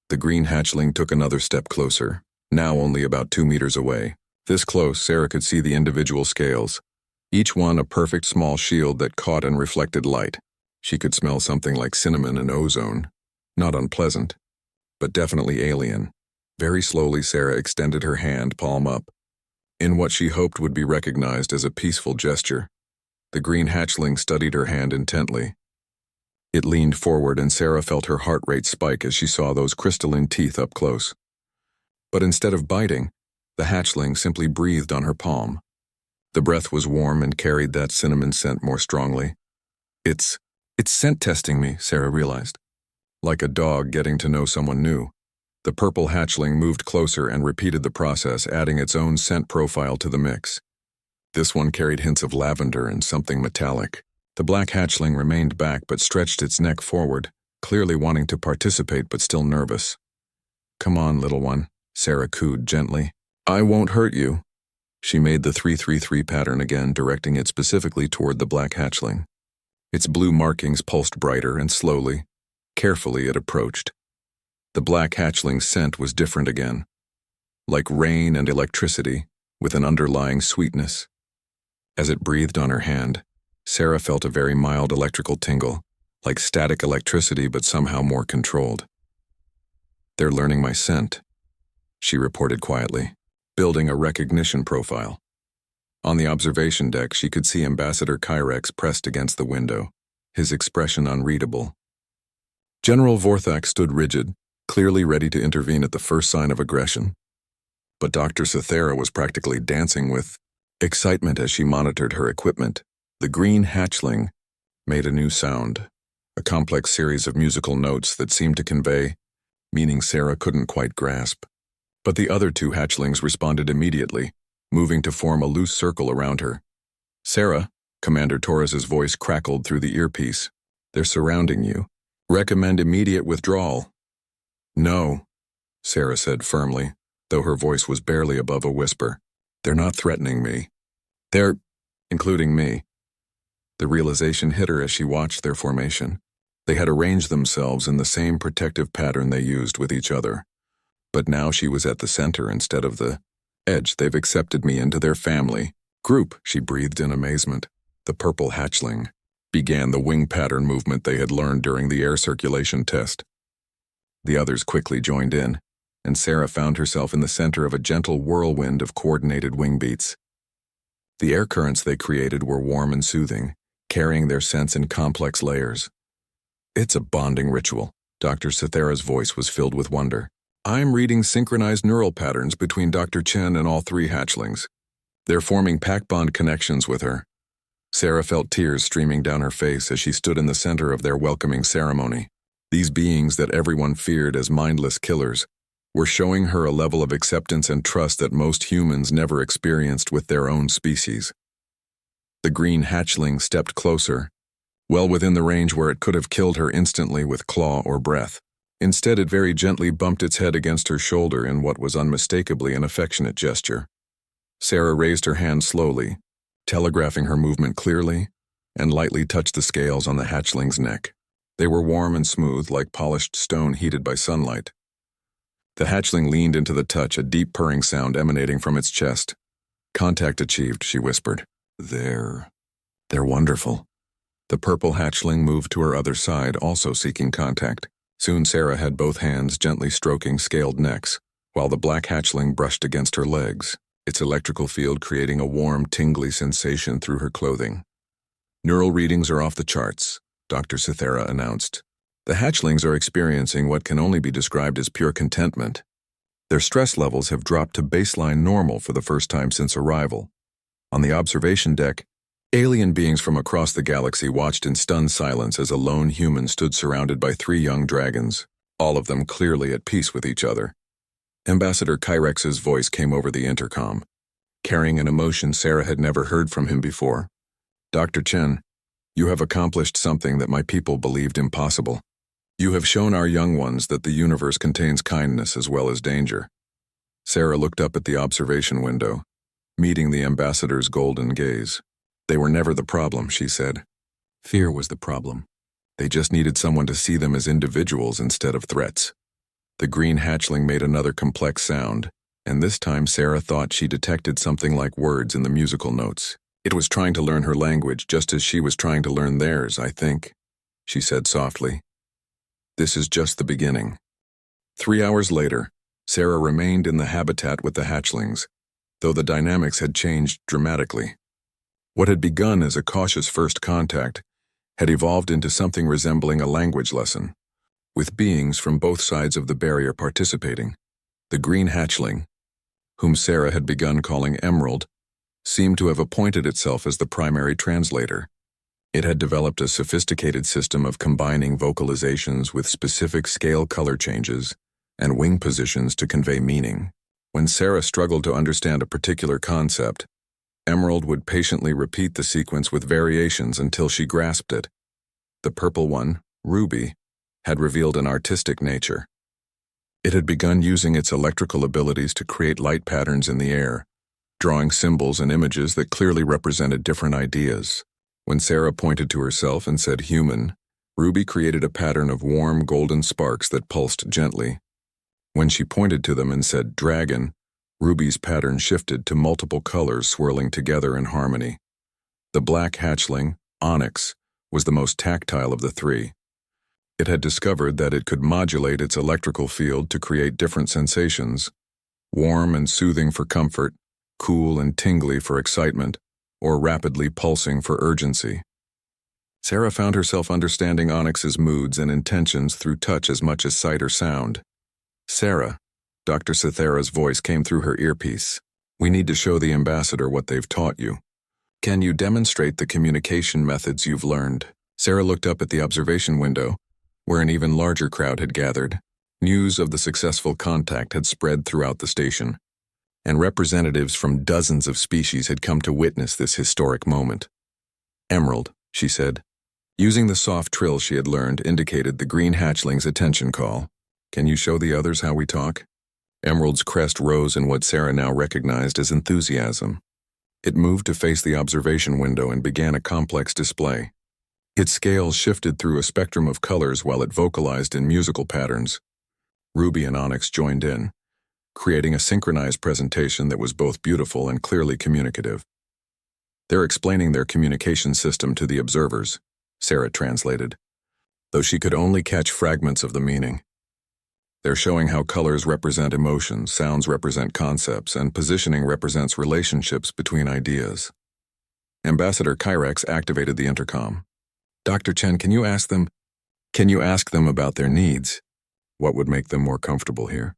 The green hatchling took another step closer, now only about 2 meters away. This close, Sarah could see the individual scales, each one a perfect small shield that caught and reflected light. She could smell something like cinnamon and ozone. Not unpleasant, but definitely alien. Very slowly, Sarah extended her hand, palm up, in what she hoped would be recognized as a peaceful gesture. The green hatchling studied her hand intently. It leaned forward, and Sarah felt her heart rate spike as she saw those crystalline teeth up close. But instead of biting, the hatchling simply breathed on her palm. The breath was warm and carried that cinnamon scent more strongly. It's scent testing me, Sarah realized. Like a dog getting to know someone new. The purple hatchling moved closer and repeated the process, adding its own scent profile to the mix. This one carried hints of lavender and something metallic. The black hatchling remained back but stretched its neck forward, clearly wanting to participate but still nervous. Come on, little one, Sarah cooed gently. I won't hurt you. She made the 333 pattern again, directing it specifically toward the black hatchling. Its blue markings pulsed brighter, and slowly, carefully it approached. The black hatchling's scent was different again, like rain and electricity, with an underlying sweetness. As it breathed on her hand, Sarah felt a very mild electrical tingle, like static electricity but somehow more controlled. They're learning my scent, she reported quietly, building a recognition profile. On the observation deck, she could see Ambassador Kyrex pressed against the window, his expression unreadable. General Vorthak stood rigid, clearly ready to intervene at the first sign of aggression. But Dr. Cythera was practically dancing with excitement as she monitored her equipment. The green hatchling made a new sound, a complex series of musical notes that seemed to convey meaning Sarah couldn't quite grasp. But the other 2 hatchlings responded immediately, moving to form a loose circle around her. Sarah, Commander Torres's voice crackled through the earpiece. They're surrounding you. Recommend immediate withdrawal. No, Sarah said firmly, though her voice was barely above a whisper. They're not threatening me. They're, including me. The realization hit her as she watched their formation. They had arranged themselves in the same protective pattern they used with each other. But now she was at the center instead of the edge. They've accepted me into their family. Group, she breathed in amazement. The purple hatchling began the wing pattern movement they had learned during the air circulation test. The others quickly joined in, and Sarah found herself in the center of a gentle whirlwind of coordinated wing beats. The air currents they created were warm and soothing, carrying their scents in complex layers. It's a bonding ritual. Dr. Cythera's voice was filled with wonder. I'm reading synchronized neural patterns between Dr. Chen and all 3 hatchlings. They're forming pack bond connections with her. Sarah felt tears streaming down her face as she stood in the center of their welcoming ceremony. These beings that everyone feared as mindless killers were showing her a level of acceptance and trust that most humans never experienced with their own species. The green hatchling stepped closer, well within the range where it could have killed her instantly with claw or breath. Instead, it very gently bumped its head against her shoulder in what was unmistakably an affectionate gesture. Sarah raised her hand slowly, telegraphing her movement clearly, and lightly touched the scales on the hatchling's neck. They were warm and smooth, like polished stone heated by sunlight. The hatchling leaned into the touch, a deep purring sound emanating from its chest. Contact achieved, she whispered. They're wonderful. The purple hatchling moved to her other side, also seeking contact. Soon Sarah had both hands gently stroking scaled necks, while the black hatchling brushed against her legs, its electrical field creating a warm, tingly sensation through her clothing. Neural readings are off the charts, Dr. Cythera announced. The hatchlings are experiencing what can only be described as pure contentment. Their stress levels have dropped to baseline normal for the first time since arrival. On the observation deck, Alien beings from across the galaxy watched in stunned silence as a lone human stood surrounded by 3 young dragons, all of them clearly at peace with each other. Ambassador Kyrex's voice came over the intercom, carrying an emotion Sarah had never heard from him before. Dr. Chen, you have accomplished something that my people believed impossible. You have shown our young ones that the universe contains kindness as well as danger. Sarah looked up at the observation window, meeting the ambassador's golden gaze. They were never the problem, she said. Fear was the problem. They just needed someone to see them as individuals instead of threats. The green hatchling made another complex sound, and this time Sarah thought she detected something like words in the musical notes. It was trying to learn her language just as she was trying to learn theirs, I think, she said softly. This is just the beginning. 3 hours later, Sarah remained in the habitat with the hatchlings, though the dynamics had changed dramatically. What had begun as a cautious first contact had evolved into something resembling a language lesson, with beings from both sides of the barrier participating. The green hatchling, whom Sarah had begun calling Emerald, seemed to have appointed itself as the primary translator. It had developed a sophisticated system of combining vocalizations with specific scale color changes and wing positions to convey meaning. When Sarah struggled to understand a particular concept, Emerald would patiently repeat the sequence with variations until she grasped it. The purple one, Ruby, had revealed an artistic nature. It had begun using its electrical abilities to create light patterns in the air, drawing symbols and images that clearly represented different ideas. When Sarah pointed to herself and said human, Ruby created a pattern of warm golden sparks that pulsed gently. When she pointed to them and said dragon, Ruby's pattern shifted to multiple colors swirling together in harmony. The black hatchling, Onyx, was the most tactile of the 3. It had discovered that it could modulate its electrical field to create different sensations, warm and soothing for comfort, cool and tingly for excitement, or rapidly pulsing for urgency. Sarah found herself understanding Onyx's moods and intentions through touch as much as sight or sound. Sarah, Dr. Cythera's voice came through her earpiece. We need to show the ambassador what they've taught you. Can you demonstrate the communication methods you've learned? Sarah looked up at the observation window, where an even larger crowd had gathered. News of the successful contact had spread throughout the station, and representatives from dozens of species had come to witness this historic moment. Emerald, she said. Using the soft trill she had learned indicated the green hatchling's attention call. Can you show the others how we talk? Emerald's crest rose in what Sarah now recognized as enthusiasm. It moved to face the observation window and began a complex display. Its scales shifted through a spectrum of colors while it vocalized in musical patterns. Ruby and Onyx joined in, creating a synchronized presentation that was both beautiful and clearly communicative. They're explaining their communication system to the observers, Sarah translated, though she could only catch fragments of the meaning. They're showing how colors represent emotions, sounds represent concepts, and positioning represents relationships between ideas. Ambassador Kyrex activated the intercom. Dr. Chen, can you ask them about their needs? What would make them more comfortable here?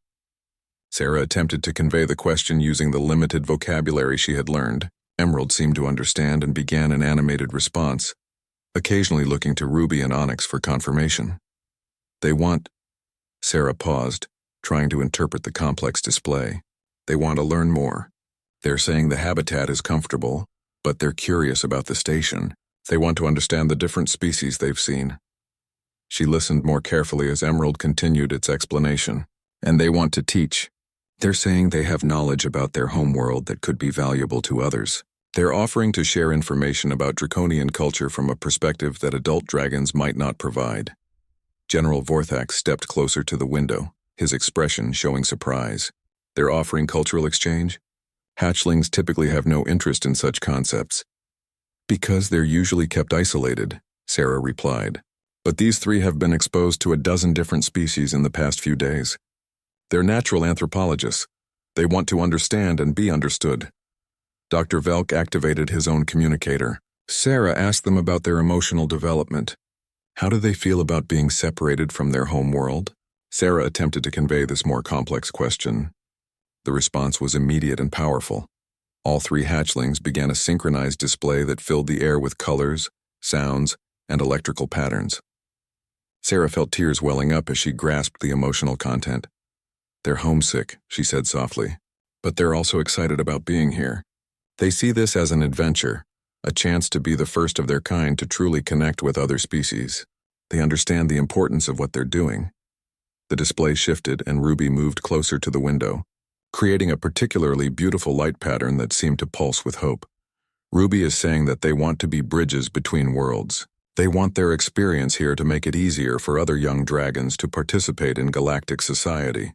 Sarah attempted to convey the question using the limited vocabulary she had learned. Emerald seemed to understand and began an animated response, occasionally looking to Ruby and Onyx for confirmation. Sarah paused, trying to interpret the complex display. They want to learn more. They're saying the habitat is comfortable, but they're curious about the station. They want to understand the different species they've seen. She listened more carefully as Emerald continued its explanation. And they want to teach. They're saying they have knowledge about their homeworld that could be valuable to others. They're offering to share information about draconian culture from a perspective that adult dragons might not provide. General Vorthax stepped closer to the window, his expression showing surprise. They're offering cultural exchange? Hatchlings typically have no interest in such concepts. Because they're usually kept isolated, Sarah replied. But these 3 have been exposed to a dozen different species in the past few days. They're natural anthropologists. They want to understand and be understood. Dr. Velk activated his own communicator. Sarah asked them about their emotional development. How do they feel about being separated from their home world? Sarah attempted to convey this more complex question. The response was immediate and powerful. All three hatchlings began a synchronized display that filled the air with colors, sounds, and electrical patterns. Sarah felt tears welling up as she grasped the emotional content. "They're homesick," she said softly, "but they're also excited about being here. They see this as an adventure, a chance to be the first of their kind to truly connect with other species. They understand the importance of what they're doing." The display shifted and Ruby moved closer to the window, creating a particularly beautiful light pattern that seemed to pulse with hope. Ruby is saying that they want to be bridges between worlds. They want their experience here to make it easier for other young dragons to participate in galactic society.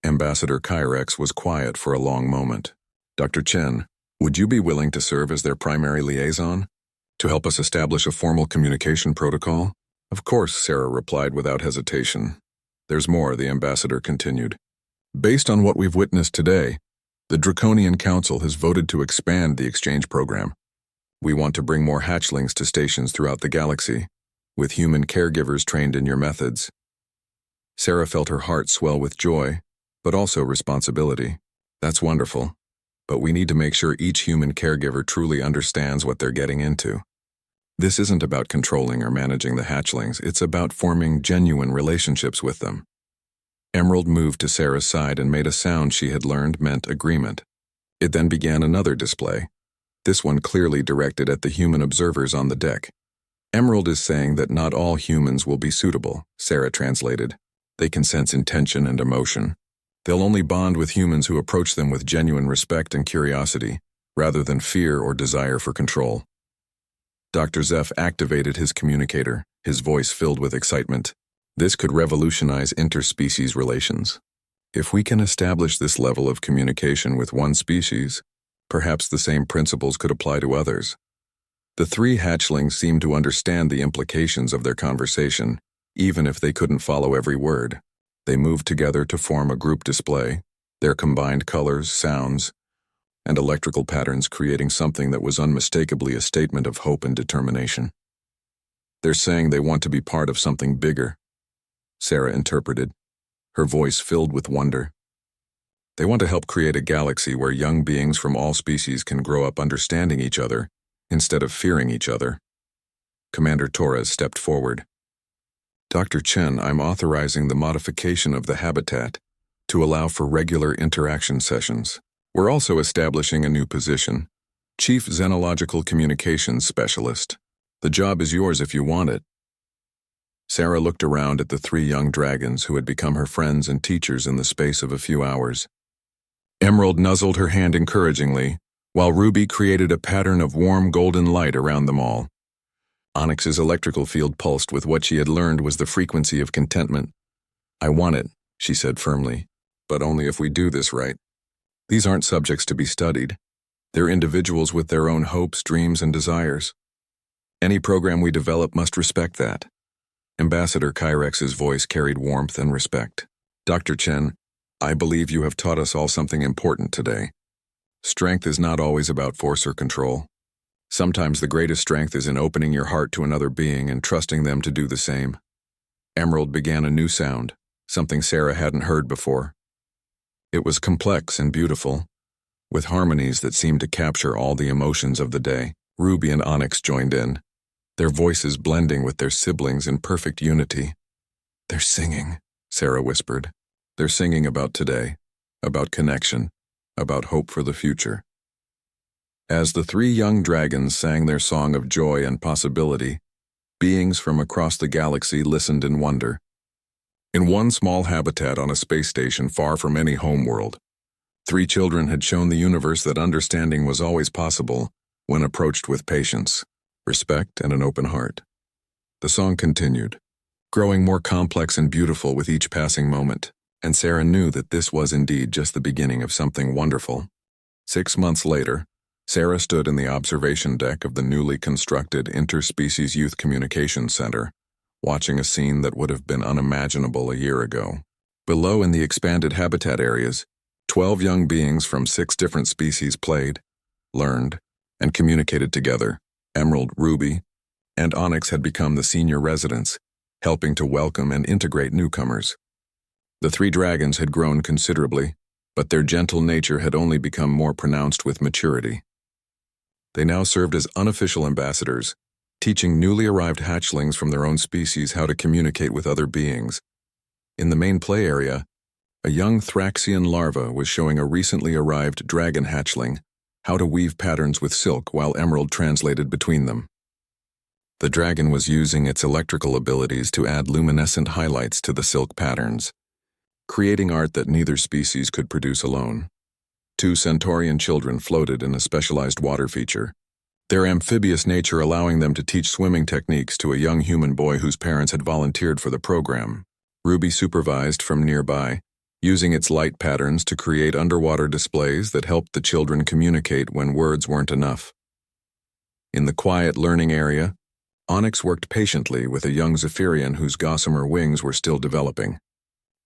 Ambassador Kyrex was quiet for a long moment. "Dr. Chen, would you be willing to serve as their primary liaison? To help us establish a formal communication protocol?" "Of course," Sarah replied without hesitation. "There's more," the ambassador continued. "Based on what we've witnessed today, the Draconian Council has voted to expand the exchange program. We want to bring more hatchlings to stations throughout the galaxy, with human caregivers trained in your methods." Sarah felt her heart swell with joy, but also responsibility. "That's wonderful, but we need to make sure each human caregiver truly understands what they're getting into. This isn't about controlling or managing the hatchlings, it's about forming genuine relationships with them." Emerald moved to Sarah's side and made a sound she had learned meant agreement. It then began another display, this one clearly directed at the human observers on the deck. "Emerald is saying that not all humans will be suitable," Sarah translated. "They can sense intention and emotion. They'll only bond with humans who approach them with genuine respect and curiosity, rather than fear or desire for control." Dr. Zeph activated his communicator, his voice filled with excitement. "This could revolutionize interspecies relations. If we can establish this level of communication with one species, perhaps the same principles could apply to others." The three hatchlings seemed to understand the implications of their conversation, even if they couldn't follow every word. They moved together to form a group display, their combined colors, sounds, and electrical patterns creating something that was unmistakably a statement of hope and determination. "They're saying they want to be part of something bigger," Sarah interpreted, her voice filled with wonder. "They want to help create a galaxy where young beings from all species can grow up understanding each other instead of fearing each other." Commander Torres stepped forward. "Dr. Chen, I'm authorizing the modification of the habitat to allow for regular interaction sessions. We're also establishing a new position, Chief Xenological Communications Specialist. The job is yours if you want it." Sarah looked around at the three young dragons who had become her friends and teachers in the space of a few hours. Emerald nuzzled her hand encouragingly, while Ruby created a pattern of warm golden light around them all. Onyx's electrical field pulsed with what she had learned was the frequency of contentment. "I want it," she said firmly, "but only if we do this right. These aren't subjects to be studied. They're individuals with their own hopes, dreams, and desires. Any program we develop must respect that." Ambassador Kyrex's voice carried warmth and respect. "Dr. Chen, I believe you have taught us all something important today. Strength is not always about force or control. Sometimes the greatest strength is in opening your heart to another being and trusting them to do the same." Emerald began a new sound, something Sarah hadn't heard before. It was complex and beautiful, with harmonies that seemed to capture all the emotions of the day. Ruby and Onyx joined in, their voices blending with their siblings in perfect unity. "They're singing," Sarah whispered. "They're singing about today, about connection, about hope for the future." As the three young dragons sang their song of joy and possibility, beings from across the galaxy listened in wonder. In one small habitat on a space station far from any homeworld, three children had shown the universe that understanding was always possible when approached with patience, respect, and an open heart. The song continued, growing more complex and beautiful with each passing moment, and Sarah knew that this was indeed just the beginning of something wonderful. 6 months later, Sarah stood in the observation deck of the newly constructed Interspecies Youth Communications Center, watching a scene that would have been unimaginable a year ago. Below in the expanded habitat areas, 12 young beings from 6 different species played, learned, and communicated together. Emerald, Ruby, and Onyx had become the senior residents, helping to welcome and integrate newcomers. The 3 dragons had grown considerably, but their gentle nature had only become more pronounced with maturity. They now served as unofficial ambassadors, teaching newly arrived hatchlings from their own species how to communicate with other beings. In the main play area, a young Thraxian larva was showing a recently arrived dragon hatchling how to weave patterns with silk while Emerald translated between them. The dragon was using its electrical abilities to add luminescent highlights to the silk patterns, creating art that neither species could produce alone. Two Centaurian children floated in a specialized water feature, their amphibious nature allowing them to teach swimming techniques to a young human boy whose parents had volunteered for the program. Ruby supervised from nearby, using its light patterns to create underwater displays that helped the children communicate when words weren't enough. In the quiet learning area, Onyx worked patiently with a young Zephyrian whose gossamer wings were still developing.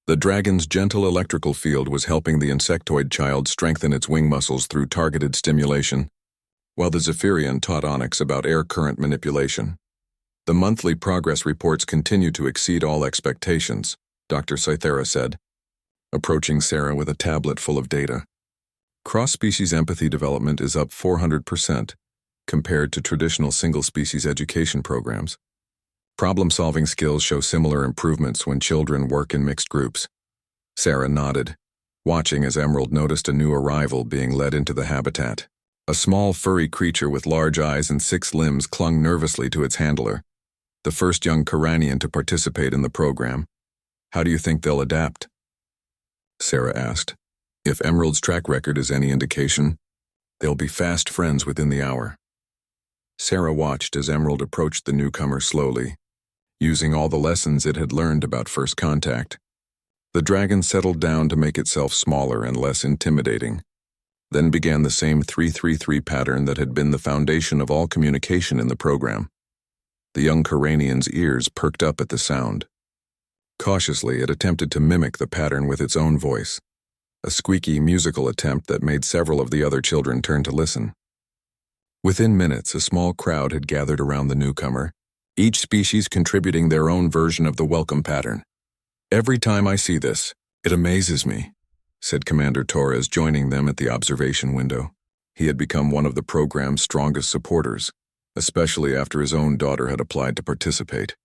The dragon's gentle electrical field was helping the insectoid child strengthen its wing muscles through targeted stimulation, while the Zephyrian taught Onyx about air current manipulation. The monthly progress reports continue to exceed all expectations, Dr. Cythera said, approaching Sarah with a tablet full of data. Cross-species empathy development is up 400% compared to traditional single-species education programs. Problem-solving skills show similar improvements when children work in mixed groups. Sarah nodded, watching as Emerald noticed a new arrival being led into the habitat. A small furry creature with large eyes and 6 limbs clung nervously to its handler, the first young Khoranian to participate in the program. How do you think they'll adapt? Sarah asked. If Emerald's track record is any indication, they'll be fast friends within the hour. Sarah watched as Emerald approached the newcomer slowly, using all the lessons it had learned about first contact. The dragon settled down to make itself smaller and less intimidating, then began the same 3-3-3 pattern that had been the foundation of all communication in the program. The young Khoranian's ears perked up at the sound. Cautiously, it attempted to mimic the pattern with its own voice, a squeaky musical attempt that made several of the other children turn to listen. Within minutes, a small crowd had gathered around the newcomer, each species contributing their own version of the welcome pattern. Every time I see this, it amazes me, said Commander Torres, joining them at the observation window. He had become one of the program's strongest supporters, especially after his own daughter had applied to participate.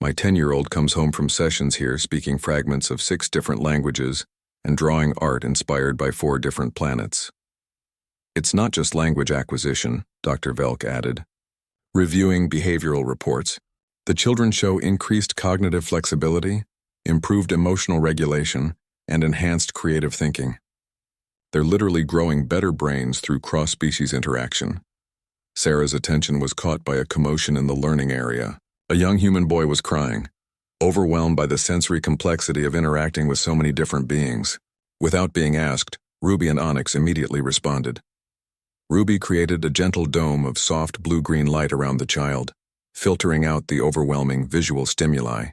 My 10-year-old comes home from sessions here speaking fragments of 6 different languages and drawing art inspired by 4 different planets. It's not just language acquisition, Dr. Velk added. Reviewing behavioral reports, the children show increased cognitive flexibility, improved emotional regulation, and enhanced creative thinking. They're literally growing better brains through cross-species interaction. Sarah's attention was caught by a commotion in the learning area. A young human boy was crying, overwhelmed by the sensory complexity of interacting with so many different beings. Without being asked, Ruby and Onyx immediately responded. Ruby created a gentle dome of soft blue-green light around the child, filtering out the overwhelming visual stimuli.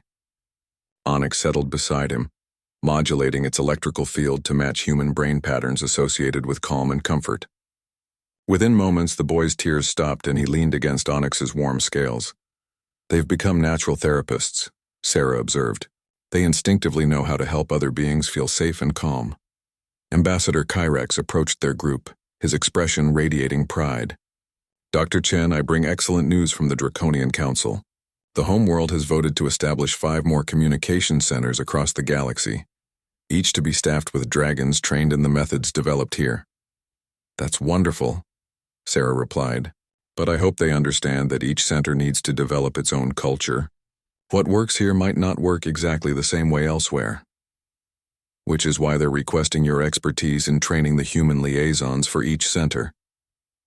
Onyx settled beside him, modulating its electrical field to match human brain patterns associated with calm and comfort. Within moments, the boy's tears stopped and he leaned against Onyx's warm scales. They've become natural therapists, Sarah observed. They instinctively know how to help other beings feel safe and calm. Ambassador Kyrex approached their group, his expression radiating pride. Dr. Chen, I bring excellent news from the Draconian Council. The homeworld has voted to establish 5 more communication centers across the galaxy, each to be staffed with dragons trained in the methods developed here. That's wonderful, Sarah replied, but I hope they understand that each center needs to develop its own culture. What works here might not work exactly the same way elsewhere. Which is why they're requesting your expertise in training the human liaisons for each center.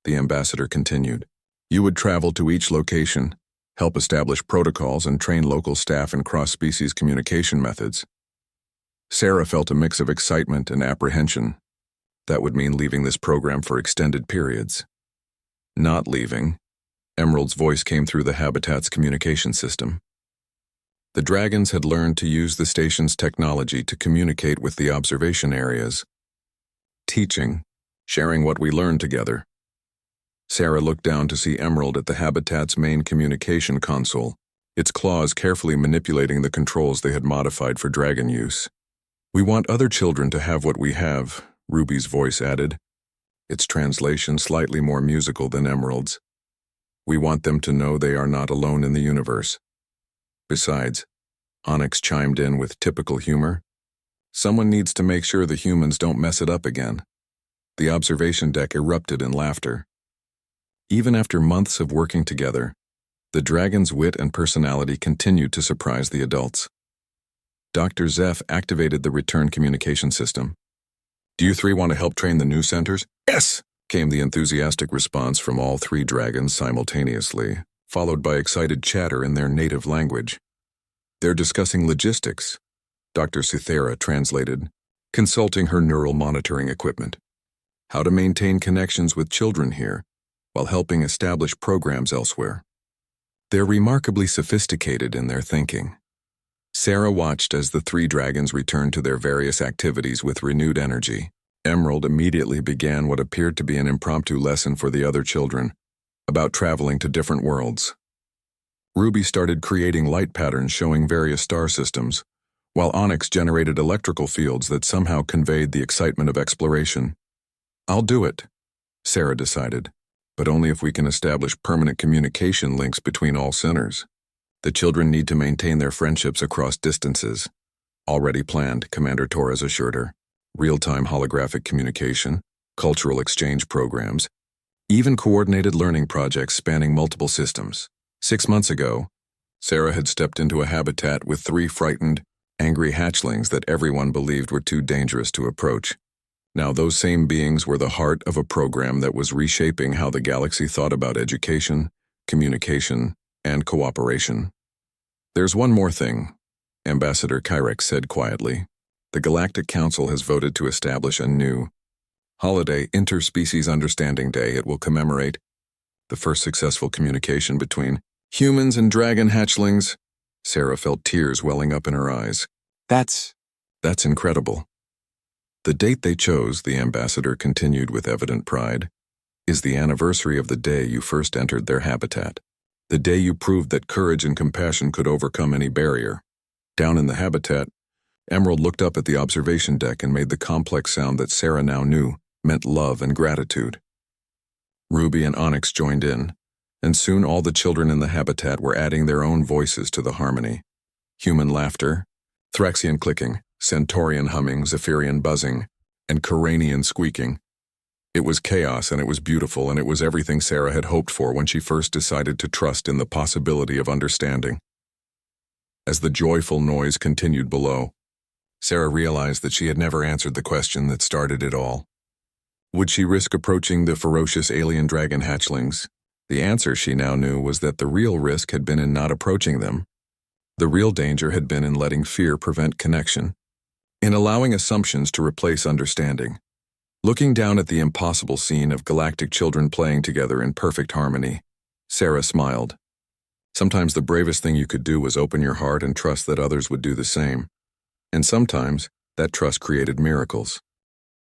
The ambassador continued. You would travel to each location, help establish protocols and train local staff in cross-species communication methods. Sarah felt a mix of excitement and apprehension. That would mean leaving this program for extended periods. Not leaving. Emerald's voice came through the habitat's communication system. The dragons had learned to use the station's technology to communicate with the observation areas. Teaching, sharing what we learned together. Sarah looked down to see Emerald at the habitat's main communication console, its claws carefully manipulating the controls they had modified for dragon use. We want other children to have what we have, Ruby's voice added, its translation slightly more musical than Emerald's. We want them to know they are not alone in the universe. Besides, Onyx chimed in with typical humor, someone needs to make sure the humans don't mess it up again. The observation deck erupted in laughter. Even after months of working together, the dragon's wit and personality continued to surprise the adults. Dr. Zeph activated the return communication system. Do you three want to help train the new centers? Yes! Came the enthusiastic response from all three dragons simultaneously, followed by excited chatter in their native language. They're discussing logistics, Dr. Cythera translated, consulting her neural monitoring equipment. How to maintain connections with children here, while helping establish programs elsewhere. They're remarkably sophisticated in their thinking. Sarah watched as the three dragons returned to their various activities with renewed energy. Emerald immediately began what appeared to be an impromptu lesson for the other children, about traveling to different worlds. Ruby started creating light patterns showing various star systems, while Onyx generated electrical fields that somehow conveyed the excitement of exploration. I'll do it, Sarah decided, but only if we can establish permanent communication links between all centers. The children need to maintain their friendships across distances. Already planned, Commander Torres assured her. Real-time holographic communication, cultural exchange programs, even coordinated learning projects spanning multiple systems. 6 months ago, Sarah had stepped into a habitat with 3 frightened, angry hatchlings that everyone believed were too dangerous to approach. Now those same beings were the heart of a program that was reshaping how the galaxy thought about education, communication, and cooperation. There's one more thing, Ambassador Kyrex said quietly. The Galactic Council has voted to establish a new holiday, Interspecies Understanding Day. It will commemorate the first successful communication between humans and dragon hatchlings. Sarah felt tears welling up in her eyes. That's incredible. The date they chose, the ambassador continued with evident pride, is the anniversary of the day you first entered their habitat. The day you proved that courage and compassion could overcome any barrier. Down in the habitat, Emerald looked up at the observation deck and made the complex sound that Sarah now knew meant love and gratitude. Ruby and Onyx joined in, and soon all the children in the habitat were adding their own voices to the harmony. Human laughter, Thraxian clicking, Centaurian humming, Zephyrian buzzing, and Coranian squeaking. It was chaos, and it was beautiful, and it was everything Sarah had hoped for when she first decided to trust in the possibility of understanding. As the joyful noise continued below, Sarah realized that she had never answered the question that started it all. Would she risk approaching the ferocious alien dragon hatchlings? The answer, she now knew, was that the real risk had been in not approaching them. The real danger had been in letting fear prevent connection, in allowing assumptions to replace understanding. Looking down at the impossible scene of galactic children playing together in perfect harmony, Sarah smiled. Sometimes the bravest thing you could do was open your heart and trust that others would do the same. And sometimes that trust created miracles.